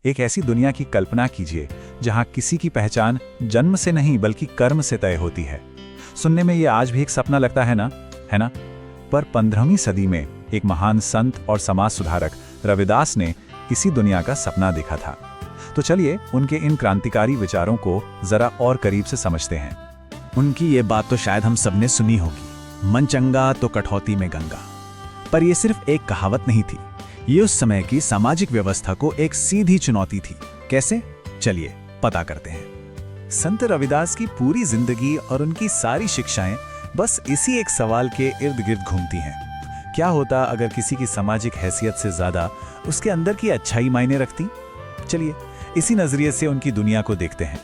एक ऐसी दुनिया की कल्पना कीजिए जहां किसी की पहचान जन्म से नहीं बल्कि कर्म से तय होती है। सुनने में ये आज भी एक सपना लगता है ना, पर 15वीं सदी में एक महान संत और समाज सुधारक रविदास ने इसी दुनिया का सपना देखा था। तो चलिए उनके इन क्रांतिकारी विचारों को जरा और करीब से समझते हैं। उनकी ये बात तो शायद हम सबने सुनी होगी, मन चंगा तो कठौती में गंगा। पर यह सिर्फ एक कहावत नहीं थी, ये उस समय की सामाजिक व्यवस्था को एक सीधी चुनौती थी। कैसे? चलिए पता करते हैं। संत रविदास की पूरी जिंदगी और उनकी सारी शिक्षाएं बस इसी एक सवाल के इर्द गिर्द घूमती हैं। क्या होता अगर किसी की सामाजिक हैसियत से ज्यादा उसके अंदर की अच्छाई मायने रखती? चलिए इसी नजरिए से उनकी दुनिया को देखते हैं।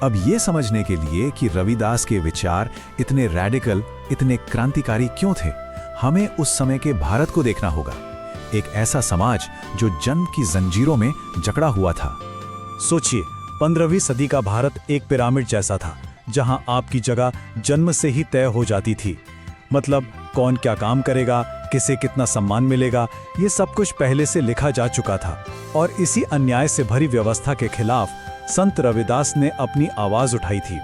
अब ये समझने के लिए कि रविदास के विचार इतने रैडिकल, इतने क्रांतिकारी क्यों थे, हमें उस समय के भारत को देखना होगा। एक ऐसा समाज जो जन्म की जंजीरों में जकड़ा हुआ था। सोचिए, 15वीं सदी का भारत एक पिरामिड जैसा था, जहां आपकी जगह जन्म से ही तय हो जाती थी। मतलब कौन क्या काम करेगा, किसे कितना सम्मान मिलेगा, ये सब कुछ पहले से लिखा जा चुका था। और इसी अन्याय से भरी व्यवस्था के खिलाफ संत रविदास ने अपनी आवाज उठाई थी।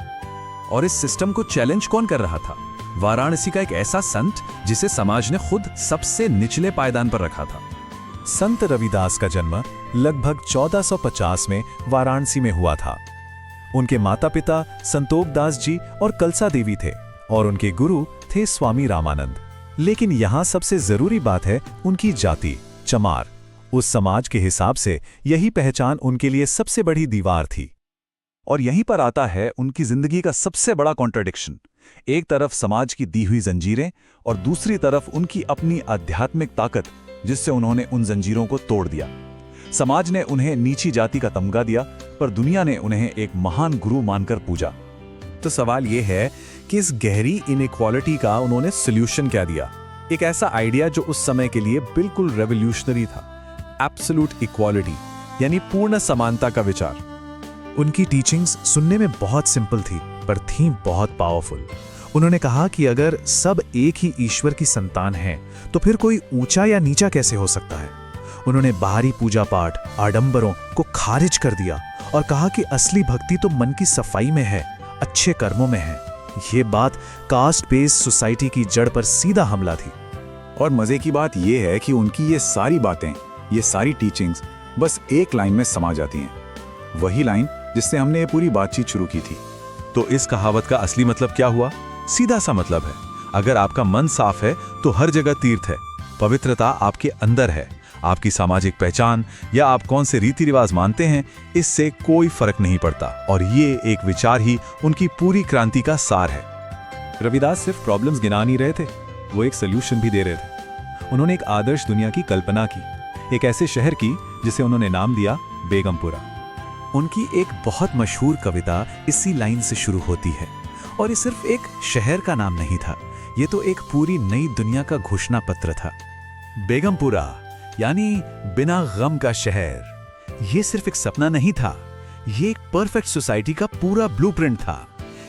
और इस सिस्टम को चैलेंज कौन कर रहा था? वाराणसी का एक ऐसा संत जिसे समाज ने खुद सबसे निचले पायदान पर रखा था। संत रविदास का जन्म लगभग 1450 में वाराणसी में हुआ था। उनके माता पिता संतोख दास जी और कलसा देवी थे और उनके गुरु थे स्वामी रामानंद। लेकिन यहाँ सबसे जरूरी बात है उनकी जाति, चमार। उस समाज के हिसाब से यही पहचान उनके लिए सबसे बड़ी दीवार थी। और यहीं पर आता है उनकी जिंदगी का सबसे बड़ा कॉन्ट्रडिक्शन। एक तरफ समाज की दी हुई जंजीरें और दूसरी तरफ उनकी अपनी आध्यात्मिक ताकत, जिससे उन्होंने उन जंजीरों को तोड़ दिया। समाज ने उन्हें नीची जाति का तमगा दिया, पर दुनिया ने उन्हें एक महान गुरु मानकर पूजा। तो सवाल यह है कि इस गहरी इनइक्वालिटी का उन्होंने सॉल्यूशन क्या दिया? एक ऐसा आइडिया जो उस समय के लिए बिल्कुल रेवोल्यूशनरी था, एब्सोल्यूट इक्वालिटी, यानी पूर्ण समानता का विचार। उनकी टीचिंग्स सुनने में बहुत सिंपल थी, पर थी बहुत पावरफुल। उन्होंने कहा कि अगर सब एक ही ईश्वर की संतान हैं, तो फिर कोई ऊंचा या नीचा कैसे हो सकता है। उन्होंने बाहरी पूजा पाठ, आडंबरों को खारिज कर दिया और कहा कि असली भक्ति तो मन की सफाई में है, अच्छे कर्मों में है। ये बात कास्ट बेस्ड सोसाइटी की जड़ पर सीधा हमला थी। और मजे की बात यह है कि उनकी ये सारी बातें, ये सारी टीचिंग्स बस एक लाइन में समा जाती हैं, वही लाइन जिससे हमने ये पूरी बातचीत शुरू की थी। तो इस कहावत का असली मतलब क्या हुआ? सीधा सा मतलब है, अगर आपका मन साफ है तो हर जगह तीर्थ है। पवित्रता आपके अंदर है। आपकी सामाजिक पहचान या आप कौन से रीति रिवाज मानते हैं, इससे कोई फर्क नहीं पड़ता। और ये एक विचार ही उनकी पूरी क्रांति का सार है। रविदास सिर्फ प्रॉब्लम्स गिना नहीं रहे थे, वो एक सोल्यूशन भी दे रहे थे। उन्होंने एक आदर्श दुनिया की कल्पना की, एक ऐसे शहर की जिसे उन्होंने नाम दिया बेगमपुरा। उनकी एक बहुत मशहूर कविता इसी लाइन से शुरू होती है। और ये सिर्फ एक शहर का नाम नहीं था, ये तो एक पूरी नई दुनिया का घोषणा पत्र था। बेगमपुरा यानी बिना गम का शहर। ये सिर्फ एक सपना नहीं था, ये एक परफेक्ट सोसाइटी का पूरा ब्लूप्रिंट था।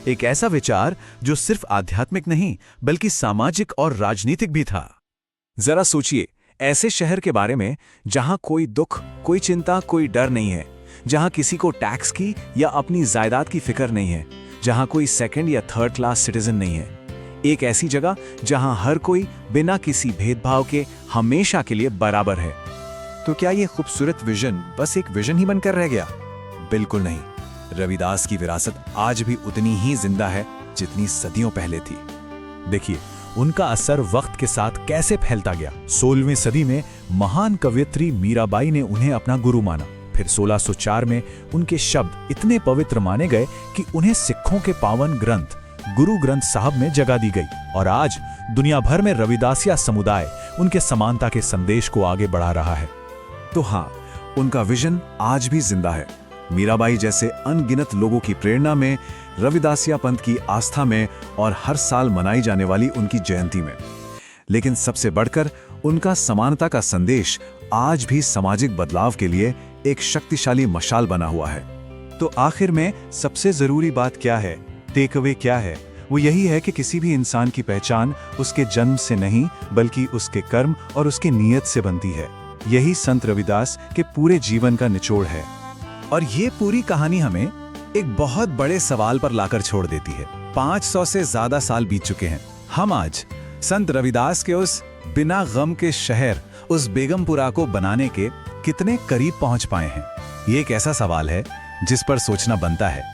एक ऐसा विचार जो सिर्फ आध्यात्मिक नहीं बल्कि सामाजिक और राजनीतिक भी था। जरा सोचिए, ऐसे शहर के बारे में जहां कोई दुख, कोई चिंता, कोई डर नहीं है, जहां किसी को टैक्स की या अपनी जायदाद की फिक्र नहीं है, जहां कोई सेकंड या थर्ड क्लास सिटीजन नहीं है। एक ऐसी जगह जहां हर कोई बिना किसी भेदभाव के हमेशा के लिए बराबर है। तो क्या यह खूबसूरत विजन बस एक विजन ही बनकर रह गया? बिल्कुल नहीं। रविदास की विरासत आज भी उतनी ही जिंदा है जितनी सदियों पहले थी। देखिए उनका असर वक्त के साथ कैसे फैलता गया। 16वीं सदी में महान कवयित्री मीराबाई ने उन्हें अपना गुरु माना। फिर 1604 में उनके शब्द इतने पवित्र माने गए कि उन्हें सिखों के पावन ग्रंथ गुरु ग्रंथ साहब में जगह दी गई। और आज दुनिया भर में रविदासिया समुदाय उनके समानता के संदेश को आगे बढ़ा रहा है। तो हाँ, उनका विजन आज भी जिंदा है। मीराबाई जैसे अनगिनत लोगों की प्रेरणा में, रविदासिया पंथ की आस्था में और हर साल मनाई जाने वाली उनकी जयंती में। लेकिन सबसे बढ़कर उनका समानता का संदेश आज भी सामाजिक बदलाव के लिए एक शक्तिशाली मशाल बना हुआ है। तो आखिर में सबसे जरूरी बात क्या है, टेक अवे क्या है? वो यही है कि किसी भी इंसान की पहचान उसके जन्म से नहीं बल्कि उसके कर्म और उसके नीयत से बनती है। यही संत रविदास के पूरे जीवन का निचोड़ है। और ये पूरी कहानी हमें एक बहुत बड़े सवाल पर लाकर छोड़ देती है। 500 से ज्यादा साल बीत चुके हैं। हम आज संत रविदास के उस बिना गम के शहर, उस बेगमपुरा को बनाने के कितने करीब पहुंच पाए हैं? ये एक ऐसा सवाल है जिस पर सोचना बनता है।